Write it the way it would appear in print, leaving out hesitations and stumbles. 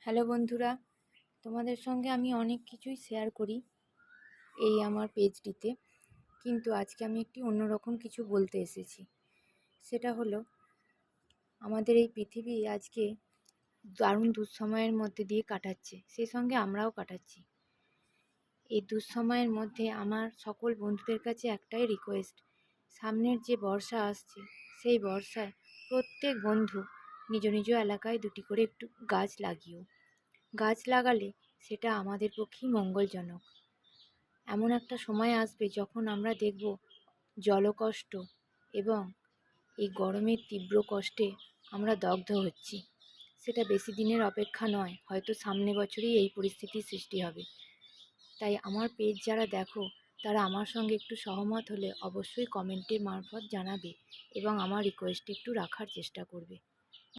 Hello বন্ধুরা, তোমাদের সঙ্গে আমি অনেক কিছুই শেয়ার করি এই আমার পেজটিতে, কিন্তু আজকে আমি একটি অন্যরকম কিছু বলতে এসেছি। সেটা হলো, আমাদের এই পৃথিবী আজকে দারুণ দুঃসময়ের মধ্যে দিয়ে কাটাচ্ছে, সেই সঙ্গে আমরাও কাটাচ্ছি। এই দুঃসময়ের মধ্যে আমার সকল বন্ধুদের কাছে একটাই রিকোয়েস্ট, সামনের যে বর্ষা আসছে সেই বর্ষায় প্রত্যেক বন্ধু নিজ নিজ এলাকায় দুটি করে একটু গাছ লাগিও। গাছ লাগালে সেটা আমাদের পক্ষেই মঙ্গলজনক। এমন একটা সময় আসবে যখন আমরা দেখব জলকষ্ট এবং এই গরমের তীব্র কষ্টে আমরা দগ্ধ হচ্ছি। সেটা বেশি দিনের অপেক্ষা নয়, হয়তো সামনে বছরই এই পরিস্থিতির সৃষ্টি হবে। তাই আমার পেজ যারা দেখো তারা আমার সঙ্গে একটু সহমত হলে অবশ্যই কমেন্টের মারফত জানাবে এবং আমার রিকোয়েস্ট একটু রাখার চেষ্টা করবে।